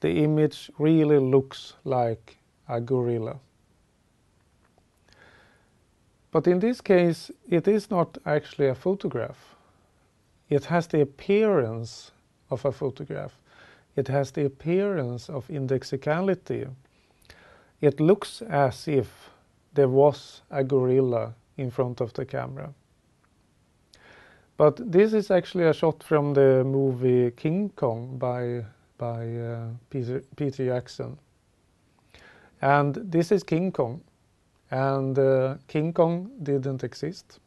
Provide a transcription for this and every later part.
the image really looks like a gorilla. But in this case, it is not actually a photograph. It has the appearance of a photograph. It has the appearance of indexicality. It looks as if there was a gorilla in front of the camera. But this is actually a shot from the movie King Kong by Peter Jackson. And this is King Kong. And King Kong didn't exist.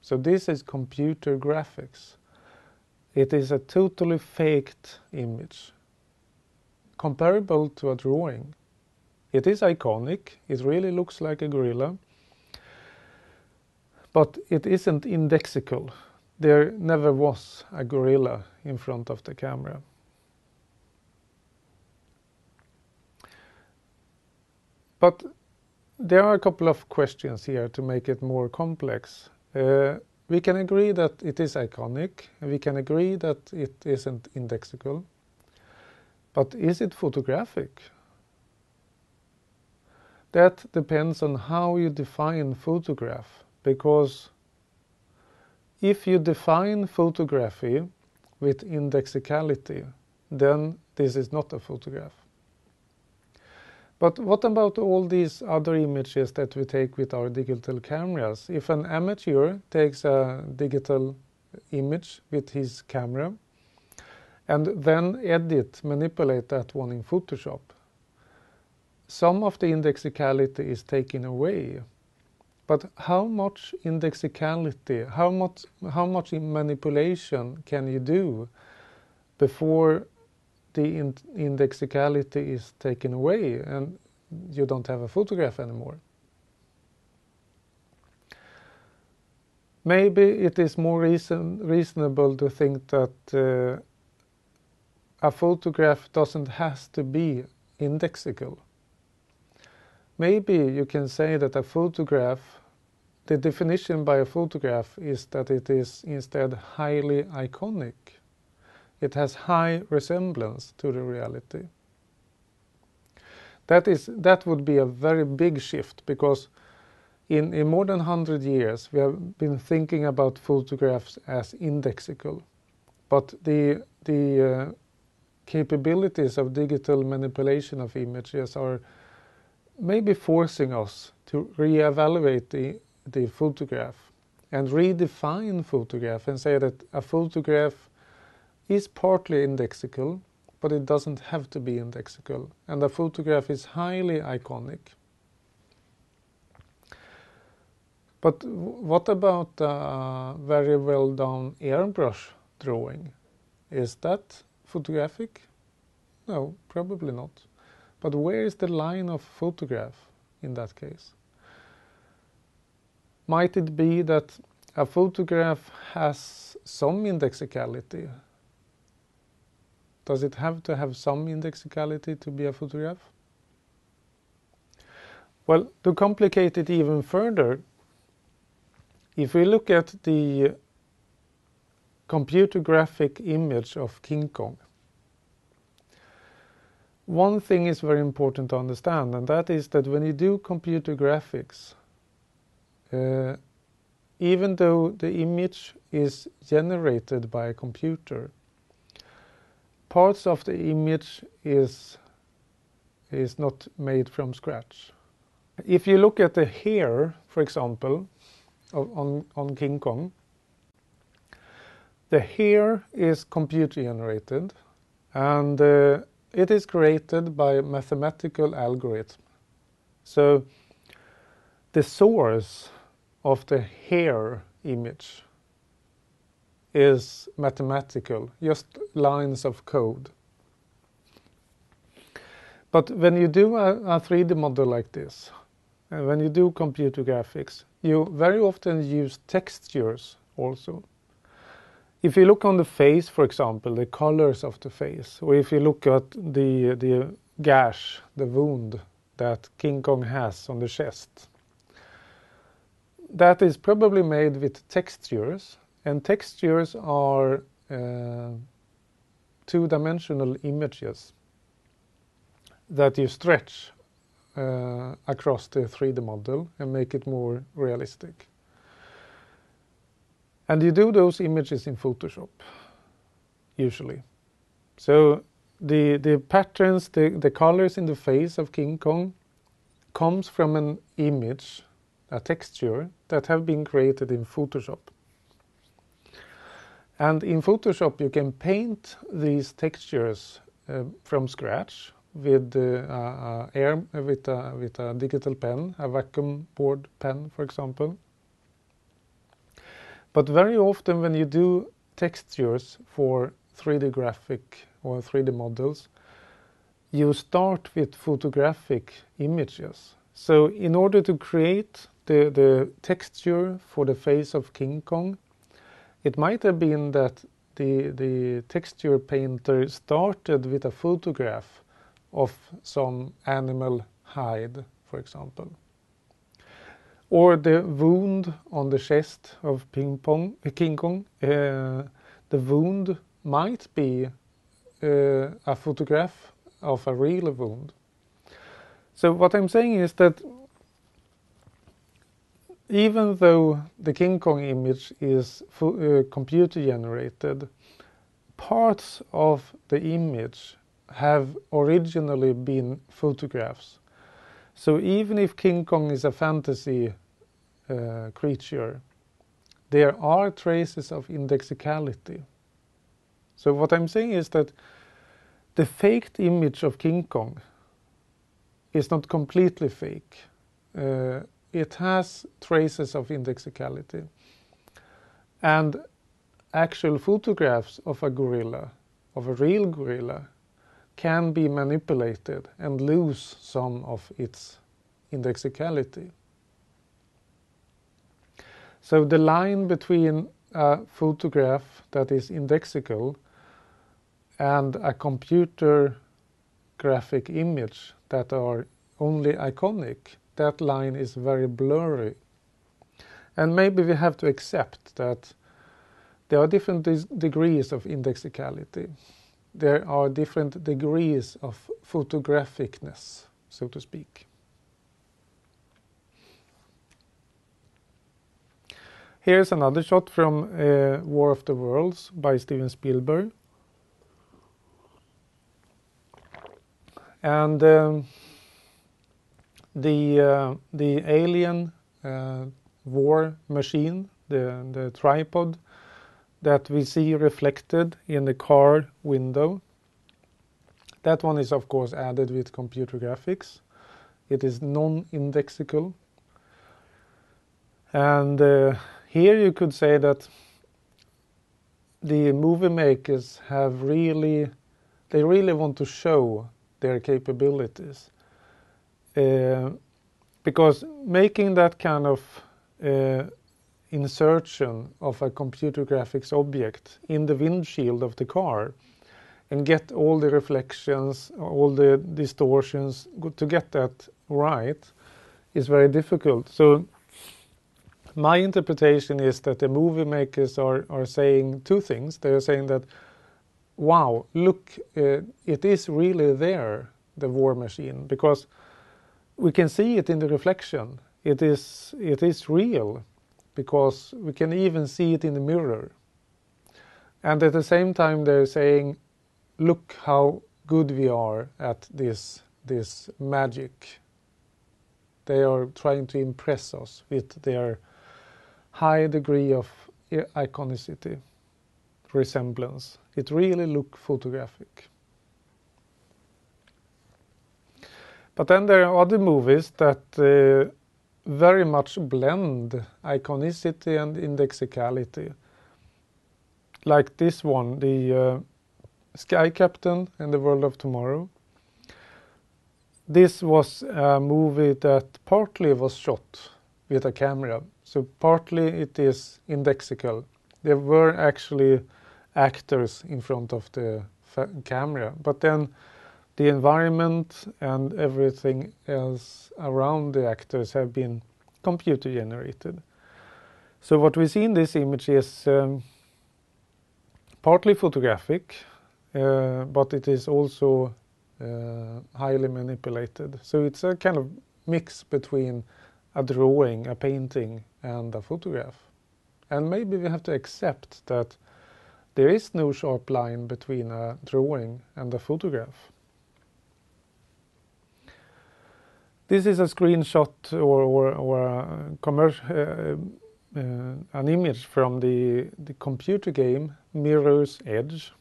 So this is computer graphics. It is a totally faked image, comparable to a drawing. It is iconic. It really looks like a gorilla. But it isn't indexical. There never was a gorilla in front of the camera. But there are a couple of questions here to make it more complex. We can agree that it is iconic, and we can agree that it isn't indexical. But is it photographic? That depends on how you define photograph, because if you define photography with indexicality, then this is not a photograph. But what about all these other images that we take with our digital cameras? If an amateur takes a digital image with his camera and then manipulate that one in Photoshop, some of the indexicality is taken away. But how much indexicality, how much manipulation can you do before the indexicality is taken away and you don't have a photograph anymore? Maybe it is more reasonable to think that a photograph doesn't have to be indexical. Maybe you can say that a photograph, the definition by a photograph is that it is instead highly iconic. It has high resemblance to the reality. That would be a very big shift, because in more than 100 years we have been thinking about photographs as indexical. But the capabilities of digital manipulation of images are maybe forcing us to reevaluate the photograph and redefine photograph and say that a photograph is partly indexical, but it doesn't have to be indexical. And a photograph is highly iconic. But what about a very well done airbrush drawing? Is that photographic? No, probably not. But where is the line of photograph in that case? Might it be that a photograph has some indexicality? Does it have to have some indexicality to be a photograph? Well, to complicate it even further, if we look at the computer graphic image of King Kong, one thing is very important to understand, and that is that when you do computer graphics, even though the image is generated by a computer, parts of the image is not made from scratch. If you look at the hair, for example, on King Kong, the hair is computer generated, and it is created by a mathematical algorithm. So the source of the hair image is mathematical, just lines of code. But when you do a 3D model like this, and when you do computer graphics, you very often use textures also. If you look on the face, for example, the colors of the face, or if you look at the gash, the wound that King Kong has on the chest, that is probably made with textures, and textures are two-dimensional images. that you stretch across the 3D model and make it more realistic. And you do those images in Photoshop, usually. So the patterns, the colors in the face of King Kong comes from an image, a texture, that have been created in Photoshop. And in Photoshop you can paint these textures from scratch with a digital pen, a vacuum board pen, for example. But very often when you do textures for 3D graphic or 3D models, you start with photographic images. So in order to create the texture for the face of King Kong, it might have been that the texture painter started with a photograph of some animal hide, for example. Or the wound on the chest of King Kong, the wound might be a photograph of a real wound. So what I'm saying is that even though the King Kong image is computer generated, parts of the image have originally been photographs. So even if King Kong is a fantasy creature, there are traces of indexicality. So what I'm saying is that the faked image of King Kong is not completely fake. It has traces of indexicality. And actual photographs of a gorilla, of a real gorilla, can be manipulated and lose some of its indexicality. So the line between a photograph that is indexical and a computer graphic image that are only iconic, that line is very blurry. And maybe we have to accept that there are different degrees of indexicality. There are different degrees of photographicness, so to speak. Here's another shot from War of the Worlds by Steven Spielberg. And the alien war machine, the tripod that we see reflected in the car window, that one is of course added with computer graphics. It is non-indexical. And here you could say that the movie makers have really want to show their capabilities. Because making that kind of insertion of a computer graphics object in the windshield of the car and get all the reflections, all the distortions, to get that right is very difficult. So my interpretation is that the movie makers are saying two things. They are saying that, wow, look, it is really there, the war machine, because we can see it in the reflection. It is real, because we can even see it in the mirror. And at the same time they're saying, look how good we are at this magic. They are trying to impress us with their high degree of iconicity, resemblance. It really looks photographic. But then there are other movies that very much blend iconicity and indexicality. Like this one, the Sky Captain and the World of Tomorrow. This was a movie that partly was shot with a camera. So partly it is indexical. There were actually actors in front of the camera, but then the environment and everything else around the actors have been computer generated. So what we see in this image is partly photographic, but it is also highly manipulated. So it's a kind of mix between a drawing, a painting, and a photograph. And maybe we have to accept that there is no sharp line between a drawing and a photograph. This is a screenshot or an image from the computer game Mirror's Edge.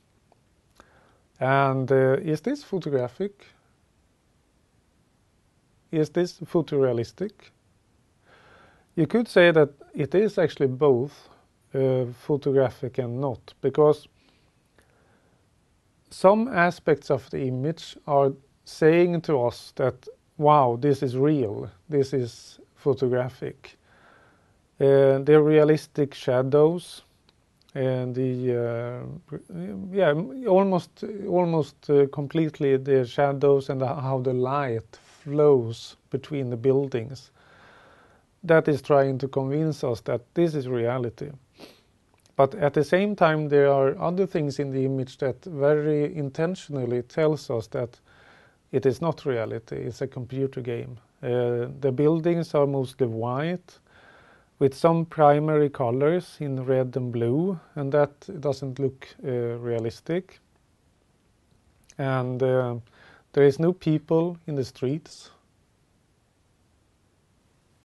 And is this photographic? Is this photorealistic? You could say that it is actually both photographic and not, because some aspects of the image are saying to us that, wow, this is real, this is photographic. The realistic shadows and almost completely the shadows and how the light flows between the buildings. That is trying to convince us that this is reality. But at the same time, there are other things in the image that very intentionally tells us that it is not reality, it's a computer game. The buildings are mostly white, with some primary colors in red and blue, and that doesn't look realistic. And there is no people in the streets.